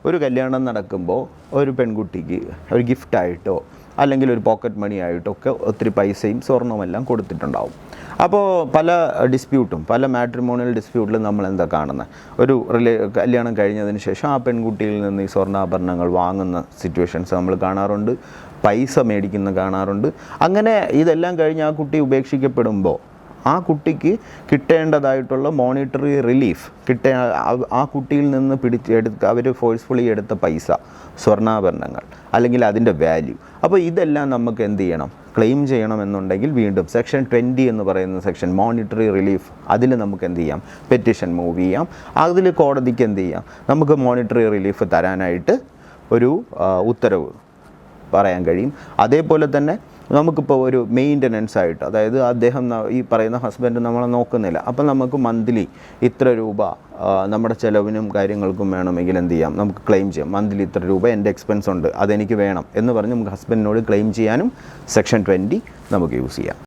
ഒരു കല്യാണം നടക്കുമ്പോൾ ഒരു പെൺകുട്ടിക്ക് ഒരു ഗിഫ്റ്റായിട്ടോ അല്ലെങ്കിൽ ഒരു പോക്കറ്റ് മണി ആയിട്ടോ ഒക്കെ ഒത്തിരി പൈസയും സ്വർണ്ണവുമെല്ലാം കൊടുത്തിട്ടുണ്ടാവും. അപ്പോൾ പല ഡിസ്പ്യൂട്ടും, പല മാട്രിമോണിയൽ ഡിസ്പ്യൂട്ടിലും നമ്മൾ എന്താ കാണുന്നത്, ഒരു കല്യാണം കഴിഞ്ഞതിന് ശേഷം ആ പെൺകുട്ടിയിൽ നിന്ന് ഈ സ്വർണ്ണാഭരണങ്ങൾ വാങ്ങുന്ന സിറ്റുവേഷൻസ് നമ്മൾ കാണാറുണ്ട്, പൈസ മേടിക്കുന്ന കാണാറുണ്ട്. അങ്ങനെ ഇതെല്ലാം കഴിഞ്ഞ് ആ കുട്ടി ഉപേക്ഷിക്കപ്പെടുമ്പോൾ ആ കുട്ടിക്ക് കിട്ടേണ്ടതായിട്ടുള്ള മോണിറ്ററി റിലീഫ് ആ കുട്ടിയിൽ നിന്ന് അവർ ഫോഴ്സ്ഫുള്ളി എടുത്ത പൈസ, സ്വർണ്ണാഭരണങ്ങൾ അല്ലെങ്കിൽ അതിൻ്റെ വാല്യൂ. അപ്പോൾ ഇതെല്ലാം നമുക്ക് എന്ത് ചെയ്യണം, ക്ലെയിം ചെയ്യണമെന്നുണ്ടെങ്കിൽ വീണ്ടും സെക്ഷൻ 20 എന്ന് പറയുന്ന സെക്ഷൻ മോണിറ്ററി റിലീഫ്, അതിൽ നമുക്ക് എന്ത് ചെയ്യാം, പെറ്റീഷൻ മൂവ് ചെയ്യാം. അതിൽ കോടതിക്ക് എന്ത് ചെയ്യാം, നമുക്ക് മോണിറ്ററി റിലീഫ് തരാനായിട്ട് ഒരു ഉത്തരവ് പറയാൻ കഴിയും. അതേപോലെ തന്നെ നമുക്കിപ്പോൾ ഒരു മെയിൻ്റനൻസ് ആയിട്ട്, അതായത് അദ്ദേഹം ഈ പറയുന്ന ഹസ്ബൻഡ് നമ്മളെ നോക്കുന്നില്ല, അപ്പം നമുക്ക് മന്ത്ലി ഇത്ര രൂപ നമ്മുടെ ചിലവിനും കാര്യങ്ങൾക്കും വേണമെങ്കിൽ എന്ത് ചെയ്യാം, നമുക്ക് ക്ലെയിം ചെയ്യാം. മന്ത്ലി ഇത്ര രൂപ എൻ്റെ എക്സ്പെൻസ് ഉണ്ട്, അതെനിക്ക് വേണം എന്ന് പറഞ്ഞ് നമുക്ക് ഹസ്ബൻഡിനോട് ക്ലെയിം ചെയ്യാനും സെക്ഷൻ 20 നമുക്ക് യൂസ് ചെയ്യാം.